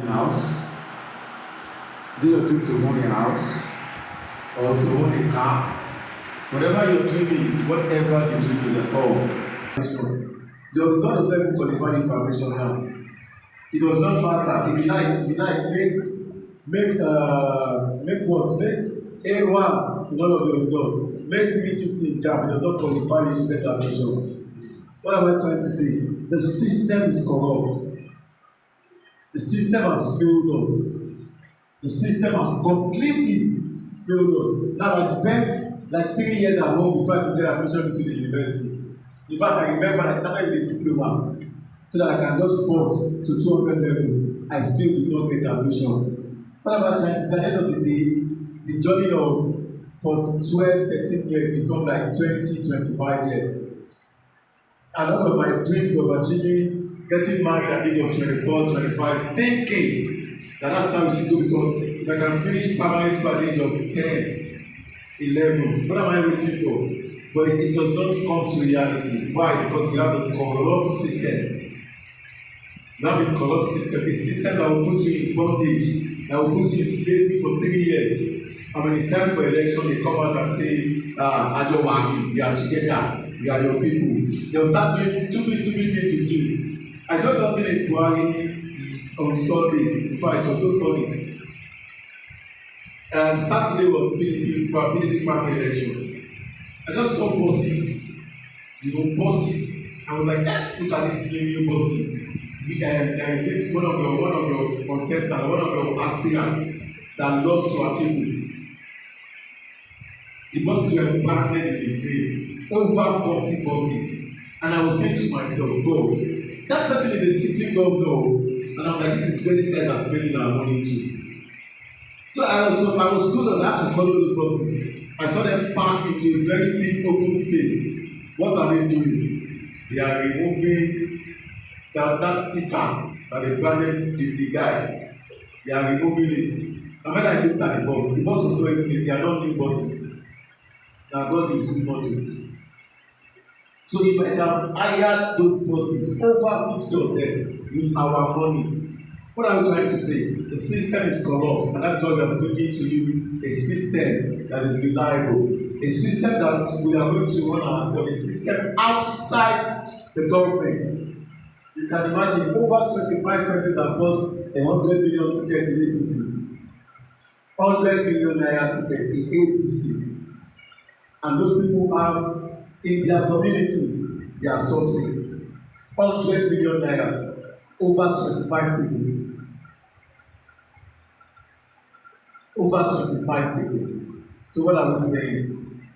house? Is it your dream to own a house or to own a car? Whatever your dream is, whatever your dream is at all. The result does not even qualify you for admission now. It does not matter. If you like make what? Make A1 in all of your results. Make 350 in JAMB. It does not qualify you to get admission. What am I trying to say? The system is corrupt. The system has failed us. The system has completely failed us. Now I spent like 3 years at home before I could get admission into the university. In fact, I remember I started with a diploma so that I can just pause to 200 level. I still did not get admission. What am I trying to say? At the end of the day, the journey of for 12, 13 years become like 20, 25 years. And all of my dreams of achieving, getting married at the age of 24, 25, thinking that that's how it should go because if I can finish primary school at the age of 10, 11, what am I waiting for? But it does not come to reality. Why? Because we have a corrupt system. We have a corrupt system, a system that will put you in bondage, that will put you in slavery for 3 years. And when it's time for election, they come out and say, Ajowagi, we are together, we are your people. They'll start doing stupid things with you. I saw something in Buhari on Sunday. In fact, it was so funny. Saturday was PDP primary election. I just saw bosses, bosses. I was like, look at these new bosses. There is this one of your contestants, one of your aspirants that lost to Atiku. The bosses were branded in his name, over 40 bosses. And I was saying to myself, God, that person is a sitting governor. And I'm like, this is where these guys are spending our money to. So I was curious, I had to follow those bosses. I saw them parked into a very big open space. What are they doing? They are removing that sticker that they branded the guy. They are removing it. And when I looked at the boss was not even, they are not new bosses. Now God is good models. So we might have hired those bosses, over 50 of them, with our money. What are we trying to say? The system is corrupt, and that's why we are bringing to you a system that is reliable, a system that we are going to run ourselves, a system outside the government. You can imagine over 25 persons have bought a 100 million ticket in ABC, 100 million naira ticket in ABC, and those people have in their community, they are suffering. 100 million naira, over 25 people. Over 25 people. So what are we saying?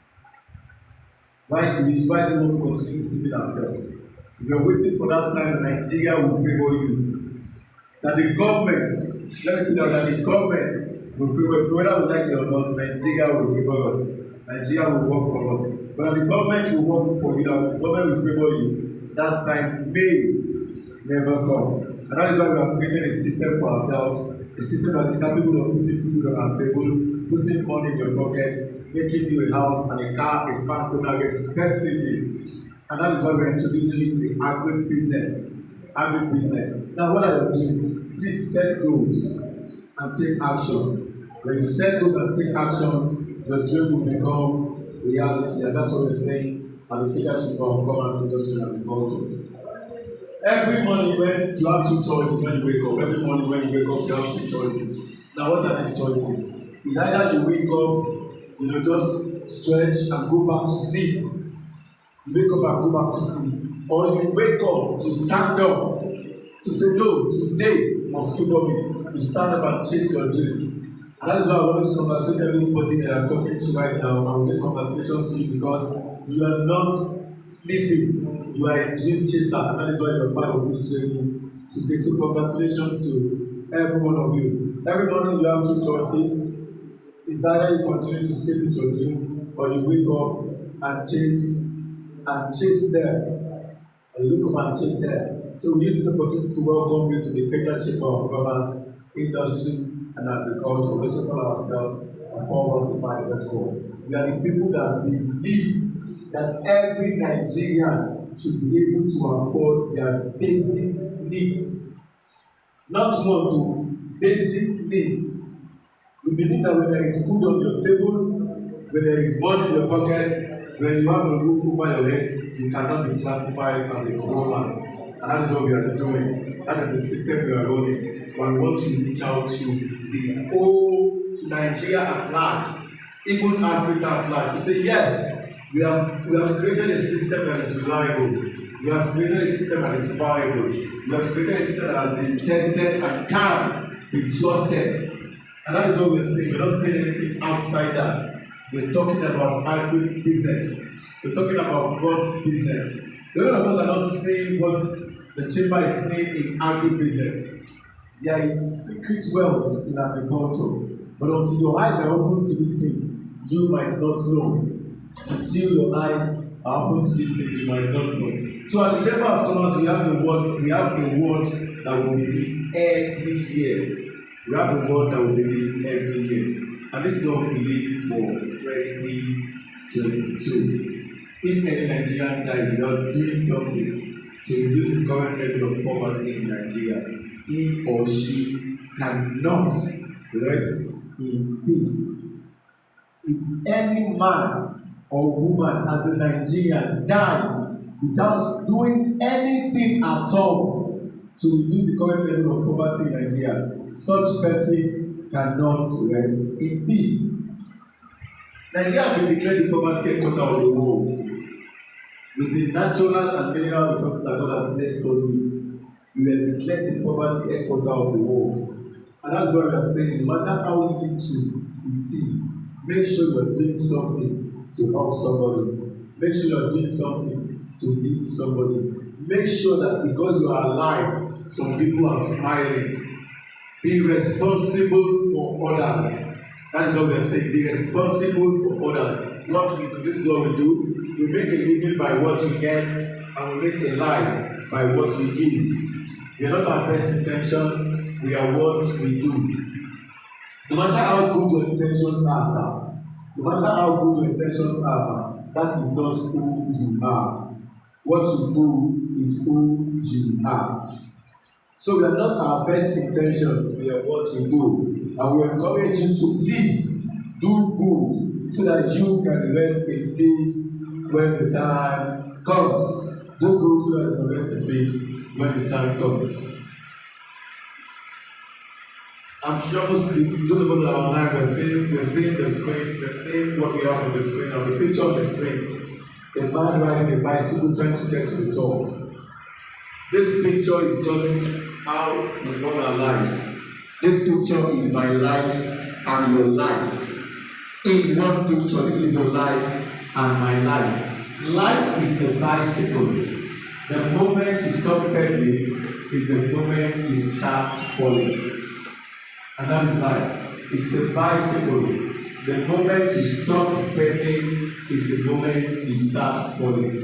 Why do we want to continue deceiving ourselves? If you're waiting for that time that Nigeria will favor you, that the government, let me put out that the government will favor, whether we like it or not, Nigeria will favor us. Nigeria will work for us. But the government will work for you, that the government will favor you, that time may never come. And that is why we have created a system for ourselves. A system that is capable of putting food on our table, putting money in your pocket, making you a house and a car, a farm owner respectively. And that is why we're introducing you to the agribusiness. Agribusiness. Now, what are your dreams? Please set goals and take action. When you set goals and take actions, your dream will become reality. And that's what we're saying at the Ikeja Chamber of Commerce, Industry and Agriculture. Every morning when you have two choices when you wake up, every morning when you wake up, you have two choices. Now, what are these choices? It's either you wake up, just stretch and go back to sleep. You wake up and go back to sleep. Or you wake up, you stand up to say, no, today must favor me. You stand up and chase your dream. And that is why I want to conversate with everybody that I'm talking to right now. I will say congratulations to you because you are not sleeping, you are a dream chaser, and that is why you are part of this journey today. So congratulations to every one of you. Every morning you have two choices. It's either you continue to sleep with your dream, or you wake up and chase them, or you wake up and chase them. So we use this opportunity to welcome you to the Ikeja Chamber of Commerce, Industry and Agriculture. We also call ourselves a Poverty Fighters Corps. We are the people that believe that every Nigerian should be able to afford their basic needs. Not want to basic needs. We believe that when there is food on your table, when there is money in your pocket, when you have a roof over your head, you cannot be classified as a poor man. And that is what we are doing. That is the system we are running. But we want to reach out to the whole, to Nigeria at large, even Africa at large, to say, yes, we have created a system that is reliable. We have created a system that is viable. We have created a system that has been tested and can be trusted. And that is what we're saying. We're not saying anything outside that. We're talking about agri business. We're talking about God's business. A lot of us are not saying what the chamber is saying in agri business. There is secret wealth in agriculture. But until your eyes are open to these things, you might not know. Until your eyes are open to these things, you might not know. So at the Chamber of Commerce, we have a word that we believe every year. We have a word that we believe every year. And this is what we believe for 2022. If any Nigerian dies without doing something to reduce the current level of poverty in Nigeria, he or she cannot rest in peace. If any man or woman as a Nigerian dies without doing anything at all to reduce the current level of poverty in Nigeria, such person cannot rest in peace. Nigeria has been declared the poverty headquarters of the world. With the natural and mineral resources that God has blessed us with, we were declared the poverty headquarters of the world. And that's why we are saying, no matter how little it is, make sure you are doing something to help somebody. Make sure you are doing something to lead somebody. Make sure that because you are alive, some people are smiling. Be responsible for others. That is what we are saying. Be responsible for others. What we do, this is what we do. We make a living by what we get, and we make a life by what we give. We are not our best intentions, we are what we do. No matter how good your intentions are, sir, no matter how good your intentions are, that is not who you are. What you do is who you are. So we are not our best intentions, we are what we do. And we encourage you to please do good so that you can rest in peace when the time comes. Do good so that you can rest in peace when the time comes. I'm sure those of us that are online, we're seeing the screen, we're seeing what we have on the screen, and the picture on the screen. A man riding a bicycle trying to get to the top. This picture is just how we run our lives. This picture is my life and your life. In one picture, this is your life and my life. Life is the bicycle. The moment you stop pedaling is the moment you start falling. And that is life. It's a bicycle. The moment you stop pedaling is the moment you start falling.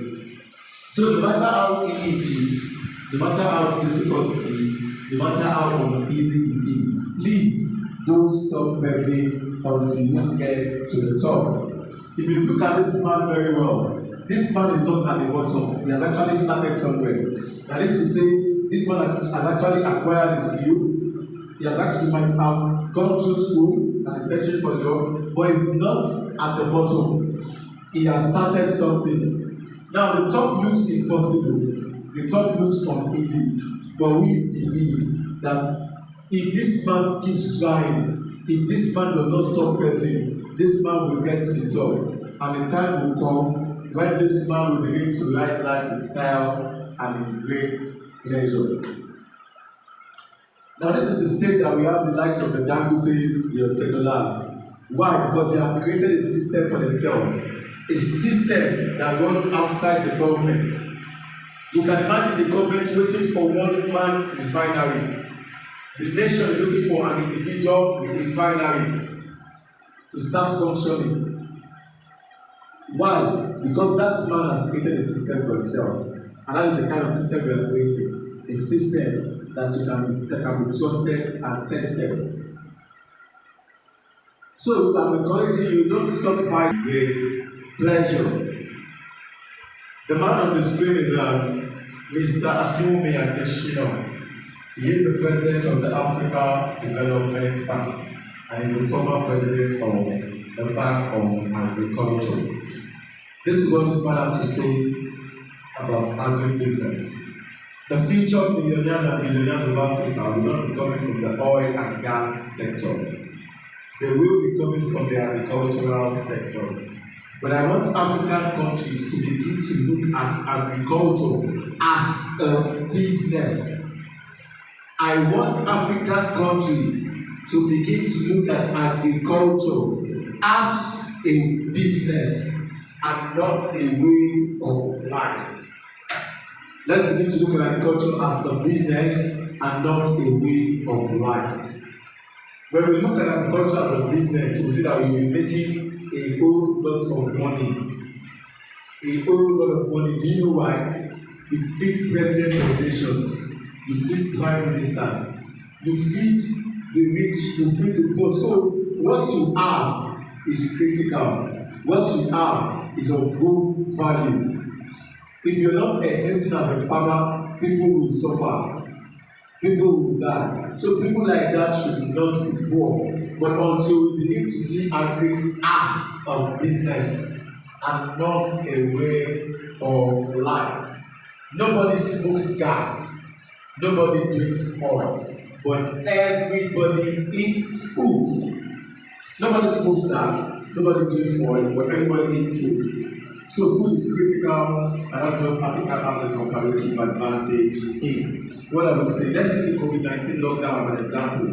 So no matter how easy it is, no matter how difficult it is, no matter how uneasy it is, please don't stop pedaling until you get to the top. If you look at this man very well, this man is not at the bottom. He has actually started somewhere. That is to say, this man has actually acquired a skill. He has actually might have gone through school and is searching for a job, but he's not at the bottom. He has started something. Now the top looks impossible. The top looks uneasy. But we believe that if this man keeps trying, if this man does not stop pedaling, this man will get to the top. And the time will come when this man will begin to ride life in style and in great pleasure. Now this is the state that we have the likes of the Dangotes, the Otedolas. Why? Because they have created a system for themselves. A system that runs outside the government. You can imagine the government waiting for one man's refinery. The nation is looking for an individual refinery to start functioning. Why? Because that man has created a system for himself. And that is the kind of system we are creating. A system that can be trusted and tested. So I'm encouraging you, don't stop fighting with pleasure. The man on the screen is Mr. Akinwumi Adesina. He is the president of the Africa Development Bank and is the former president of the Bank of Agriculture. This is what this man has to say about agribusiness. The future millionaires and billionaires of Africa will not be coming from the oil and gas sector. They will be coming from the agricultural sector. But I want African countries to begin to look at agriculture as a business. I want African countries to begin to look at agriculture as a business and not a way of life. Let's begin to look at agriculture as a business and not a way of life. When we look at agriculture as a business, we see that we will be making a whole lot of money. A whole lot of money. Do you know why? You feed presidents of nations, you feed prime ministers, you feed the rich, you feed the poor. So what you have is critical. What you have is of good value. If you're not existing as a farmer, people will suffer. People will die. So people like that should not be poor. But until we begin to see agri as a business and not a way of life. Nobody smokes gas. Nobody drinks oil. But everybody eats food. Nobody smokes gas. Nobody drinks oil. But everybody eats food. So food is critical, and that's what Africa has a comparative advantage in. What I would say, let's see the COVID-19 lockdown as an example.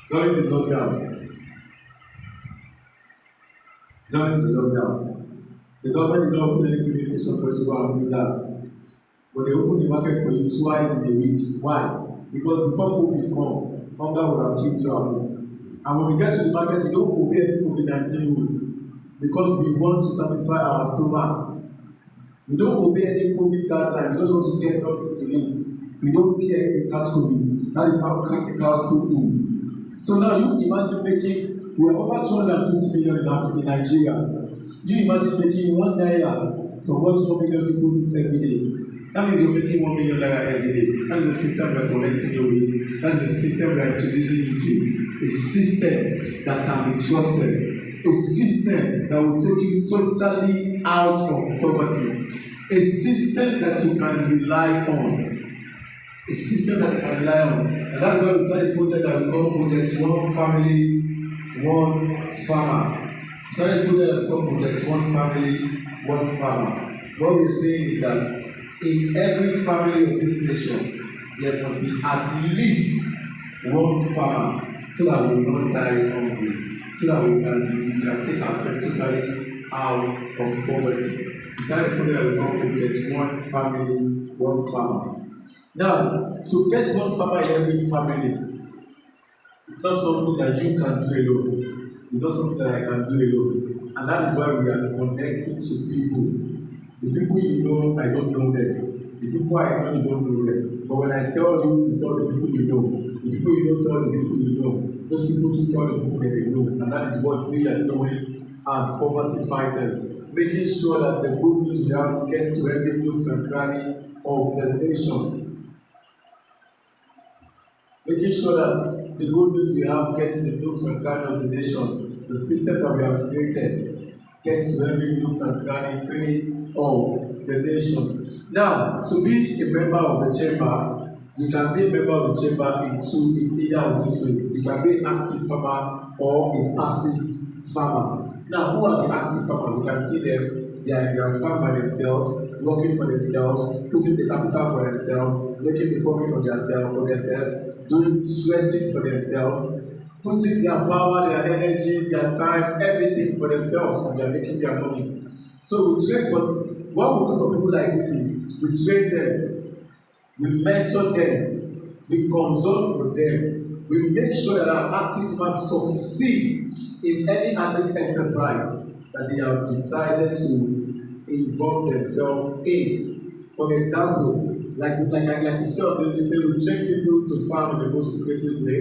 During the lockdown, the government did not open any TV station for you to go and fill that. But they opened the market for you twice in a week. Why? Because before COVID come, hunger would have killed you out. And when we get to the market, we don't obey any COVID-19 rule. Because we want to satisfy our stomach. We don't obey any COVID guidelines, we just want to get something to eat. We don't care if we catch COVID. That is how critical food is. So now you imagine making, we are over 250 million in Nigeria. You imagine making 1 naira from what 1 million people eat every day. That means you're making 1 million naira every day. That is the system we are connecting you with. That is the system we are introducing you to. A system that can be trusted. A system that will take you totally out of poverty. A system that you can rely on. A system that you can rely on. And that's why we started a project that we call Project One Family, One Farmer. We started a project that we call Project One Family, One Farmer. What we're saying is that in every family of this nation, there must be at least one farmer so that we will not die hungry. So that we can take ourselves totally out of poverty. We started putting a project One Family, One Farmer. Now, to get one farmer in every family, it's not something that you can do alone. It's not something that I can do alone. And that is why we are connecting to people. The people you know, I don't know them. The people I know, you don't know them. But when I tell you, you tell the people you know. The people you know tell the people you know. Those people to tell the people that they know, and that is what we are doing as poverty fighters, making sure that the good news we have gets to every nook and cranny of the nation. Making sure that the good news we have gets to the nooks and cranny of the nation. The system that we have created gets to every nook and cranny of the nation. Now, to be a member of the chamber, you can be a member of the chamber in either of these ways. You can be an active farmer or a passive farmer. Now, who are the active farmers? You can see them. They are farm by themselves, working for themselves, putting the capital for themselves, making the profit on themselves, doing sweating for themselves, putting their power, their energy, their time, everything for themselves, and they are making their money. So we train, but what we do for people like this is we train them. We mentor them, we consult for them, we make sure that our active farmers succeed in any agri enterprise that they have decided to involve themselves in. For example, like you say on this, you say we train people to farm in the most lucrative way,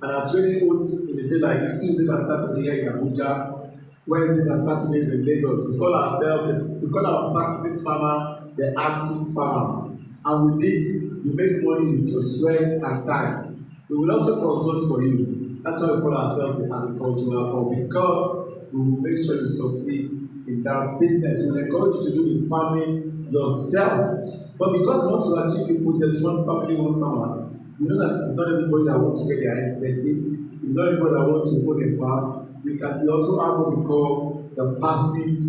and our training oats in the day like this, Tuesdays and Saturdays here in Abuja, Wednesdays and Saturdays in Lagos. We call our practicing farmer the active farmers. And with this, you make money with your sweat and time. We will also consult for you. That's why we call ourselves the agricultural hub, because we will make sure you succeed in that business. We will encourage you to do the farming yourself. But because you want to achieve the potential, one family, one farmer, you know that it's not everybody that wants to get their hands dirty. It's not everybody that wants to own a farm. We also have what we call the passive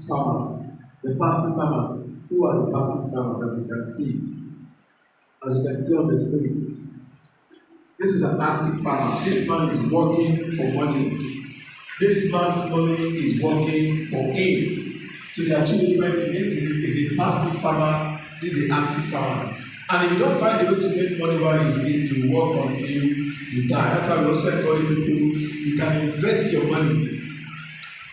farmers. The passive farmers. Who are the passive farmers, as you can see? As you can see on the screen. This is an active farmer. This man is working for money. This man's money is working for him. So there are two different things. This is a passive farmer. This is an active farmer. And if you don't find a way to make money while you sleep, you work until you die. That's why we also encourage people, you can invest your money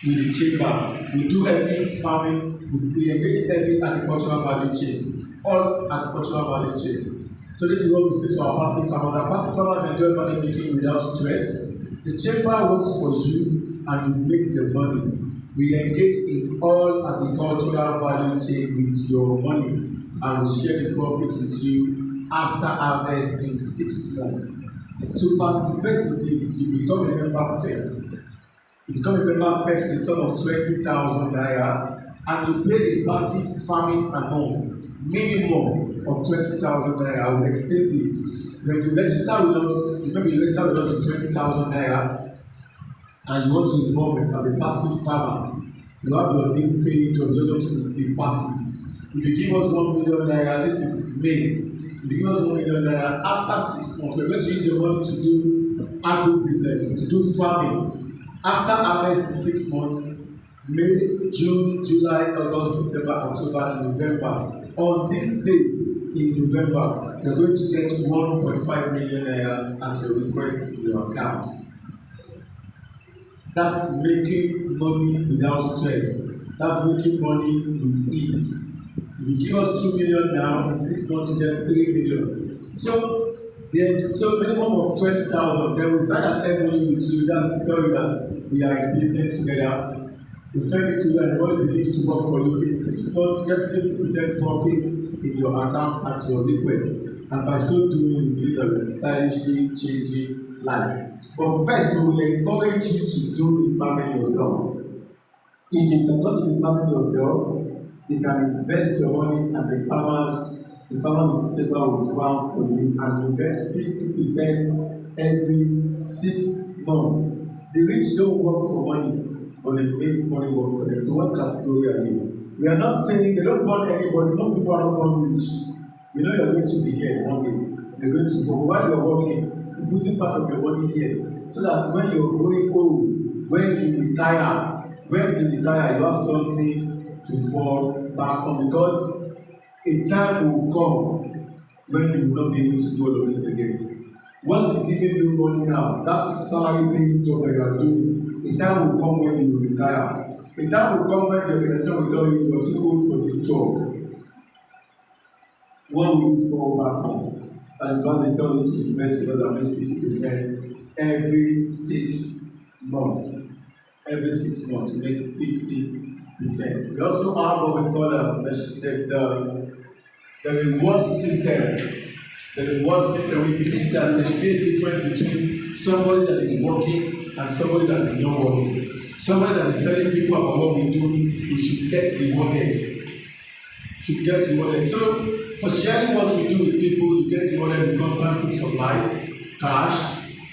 with the chamber. We do every farming, we engage in every agricultural value chain, all agricultural value chain. So this is what we say to our passive farmers. Our passive farmers enjoy money making without stress. The chamber works for you and you make the money. We engage in all agricultural value chain with your money, and we share the profit with you after harvest in 6 months. To participate in this, you become a member first. You become a member first with a sum of 20,000 naira, and you pay a passive farming amount, minimum of 20,000 naira. I will explain this. When you register with us, remember you register with us with 20,000 naira, and you want to involve it as a passive farmer. You have your daily paying job, you just want to be passive. If you give us 1 million naira, this is May. If you give us 1 million naira, after 6 months, we're going to use your money to do agro business, to do farming. After harvest in 6 months, May, June, July, August, September, October, and November. On this day in November, you're going to get 1.5 million naira at your request in your account. That's making money without stress. That's making money with ease. If you give us 2 million now, in 6 months you get 3 million. So minimum of 20,000. Then we sign an MOU with you that to tell you that we are in business together. We send it to you and the money begins to work for you. In 6 months, you get 50% profit in your account at your request. And by so doing, you believe that we are stylishly changing lives. But first, we will encourage you to do the farming yourself. If you cannot do the farming yourself, you can invest your money and the farmers in the chamber will farm for you, and you get 50% every 6 months. The rich don't work for money, but they make money work for them. So what category are you? We are not saying they don't want anybody. Most people are not born rich. You know you're going to be here one day. You're going to go. While you're working, you're putting part of your money here, so that when you're growing old, when you retire, you have something to fall back on, because a time will come when you will not be able to do all of this again. What is giving you money now? That's salary paying job that you are doing. A time will come when you will retire. A time will come when the organization will tell you you are too old for this job. What will you fall back on? That is why they tell you to invest, because I make 50% every 6 months. Every 6 months, you make 50%. We also have what we call the reward system. The reward system, we believe that there should be a difference between somebody that is working and somebody that is not working. Somebody that is telling people about what we do, we should get rewarded. So, for sharing what we do with people, you get rewarded with constant food supplies, cash,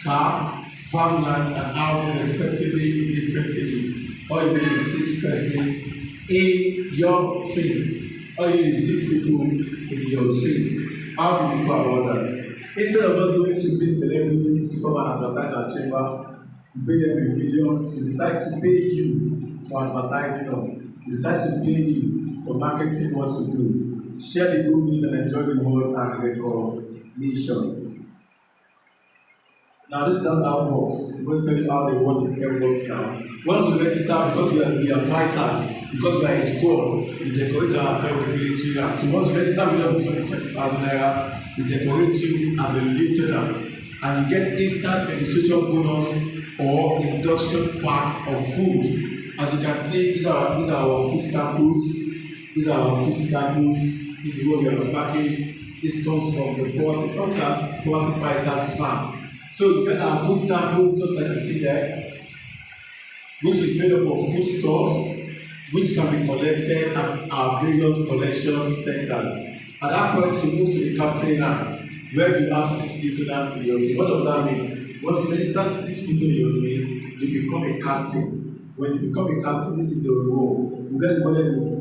car, farmlands, and houses, respectively, in different stages. All you need is 6 persons in your team. All you need is 6 people in your team. How do you go about that? Instead of us going to big celebrities to come and advertise our chamber, we pay them in millions. We decide to pay you for advertising us. We decide to pay you for marketing what we do. Share the good news and enjoy the world and recognition. Now this is how that works. I'm going to tell you how the reward system works now. Once you register, because we are fighters, because we are a squad, we decorate ourselves with military rank. So once you register with us with 20,000 naira, we decorate you as a lieutenant, and you get instant registration bonus or induction pack of food. As you can see, these are our food samples. These are our food samples. This is what we have packaged. This comes from the Poverty Fighters Farm. So you get our food samples, just like you see there, which is made up of foodstuffs, which can be collected at our various collection centers. At that point, you move to the captain rank, where you have 6 lieutenants in your team. What does that mean? Once you register 6 people in your team, you become a captain. When you become a captain, this is your role. You get rewarded with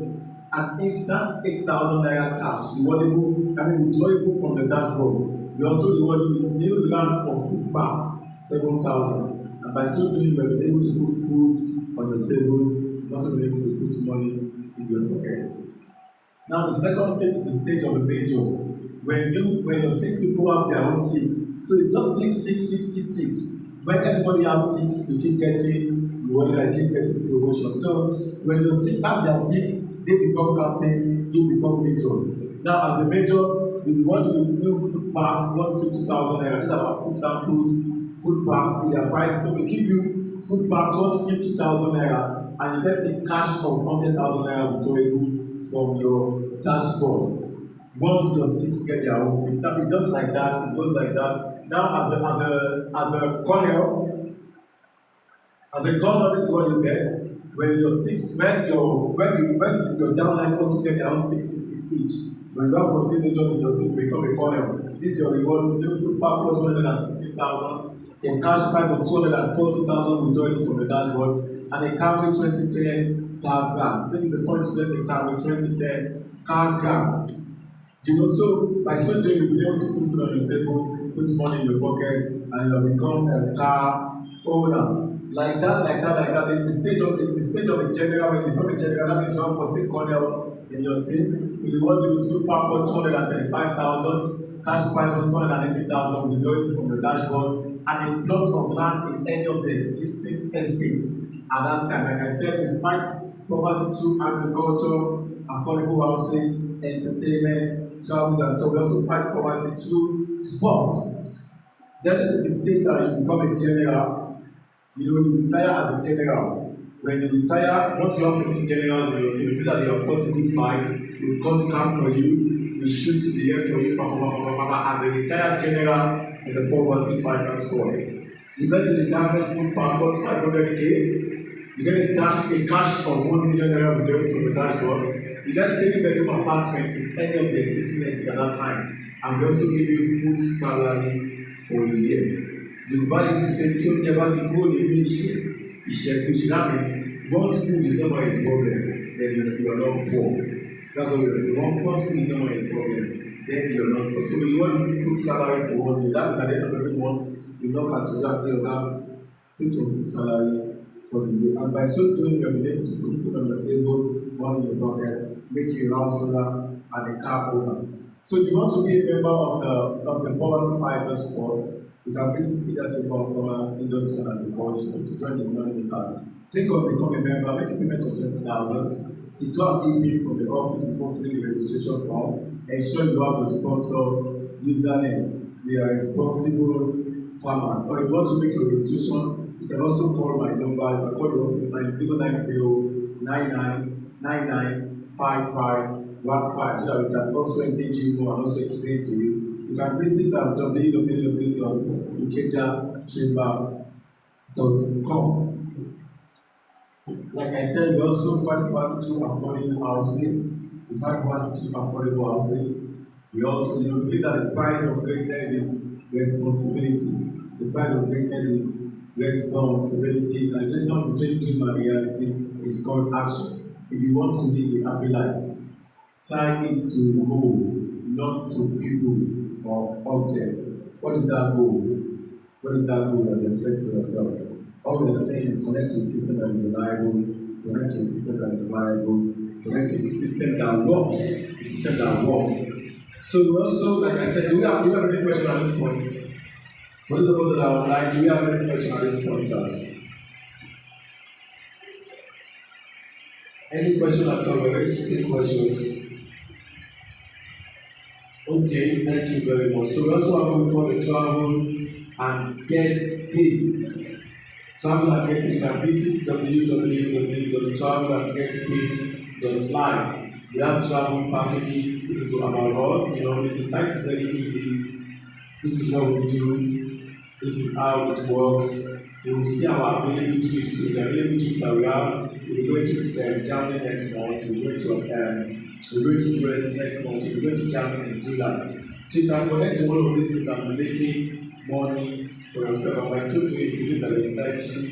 an instant 8,000 naira cash, withdrawable from the dashboard. We also reward you with new rank of food pack, 7,000. And by so doing, you will be able to put food on the table. You also be able to put money in your pocket. Now, the second stage is the stage of the major. When your 6 people have their own seats, so it's just 6. When everybody has 6, you keep getting promotion. So when your 6 have their 6, they become captains, you become major. Now, as a major, we want you to do food packs, 150,000 naira. These are our food samples, food packs, their prices. So we give you food packs, 150,000 naira, and you get a cash of 100,000 naira withdrawable from your dashboard. Once your 6 get their own 6, that is just like that. It goes like that. Now, as a colonel, this is what you get. When your 6, when your downline also get their own 6 each. When you have 14 majors in your team, become a colonel. This is your reward. New food pack worth 260,000, a cash price of 240,000 withdrawable from the dashboard, and a Camry 2010 car grant. This is the point to get a Camry 2010 car grant. So by so doing, you'll be able to put food on your table, put money in your pocket, and you'll become a car owner. Like that. The stage of the general, when you become a general, that means you have 14 colonels in your team. We reward you with food pack for 235,000, cash price of 480,000 withdrawable from the dashboard, and a plot of land in any of the existing estates at that time. Like I said, we fight poverty through agriculture, affordable housing, entertainment, travels, and so we also fight poverty through sports. Then this is the stage that you become a general. You retire as a general. When you retire, once you have 15 generals in your team, you know that you have fought a good fight, we cut camp for you, we shoot to the air for you, as a retired general in the Poverty Fighter Squad. You get to the retirement food pack worth 500k, you get a cash of 1 million naira withdrawal from the dashboard, you get a 3-bedroom apartment in any of the existing estates at that time, and we also give you full salary for a year. The Yoruba used to say, tí ó jẹ́ bá ti kúrò nínú ìṣẹ́kùsì, that means once food is not more a problem, then you are not poor. That's what we say. Once food is not more a problem, then you are not poor. So you want food salary for 1 year. That means at the end of every month, you knock at your door and say, take your food salary for the year. And by so doing, you are able to put food on the table, money in your pocket, make you a house owner and a car owner. So if you want to be a member of the Poverty Fighters Squad, you can visit either Chamber of Commerce, Industry and Agriculture to join the money class. Think of becoming a member, make a payment of 20,000, secure an email from the office before filling the registration form, ensure you have a sponsor username. We are responsible farmers. Or if you want to make your registration, you can also call my number. You can call the office line 090 99 5515 so that we can also engage you more and also explain to you. You can visit www.ikejachamber.com. Like I said, we also fight poverty through affordable housing. We fight poverty through affordable housing. We also believe that the price of greatness is responsibility. The price of greatness is responsibility. And the distance between dream and reality is called action. If you want to live a happy life, tie it to goal, not to people or objects. What is that goal? What is that goal that you have set for yourself? All we are saying is connect to a system that is reliable, connect to a system that is viable, connect to a system that works, a system that works. So we also, like I said, do we have any question at this point? For those of us that are online, do we have any question at this point, sir? Any question at all? We're ready to take questions. Okay, thank you very much. So we also have what we call the travel and get paid. Travel and get paid. You can visit www.travelandgetpaid.live. We have travel packages. This is about us. The site is very easy. This is what we do. This is how it works. You will see our available trips. So the available trips that we have. We're going to Germany next month. We're going to US next month. We're going to Germany in July. So you can connect to all of these things and be making money for yourself. And by so doing, you believe that it's actually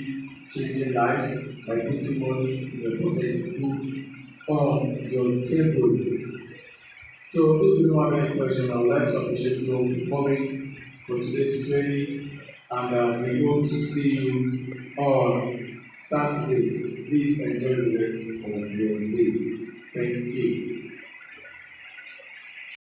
changing lives by putting money in your pocket, food on your table. So if you don't have any question, I would like to appreciate you all for coming for today's training, and we hope to see you on Saturday. Please enjoy the rest of your day. Thank you.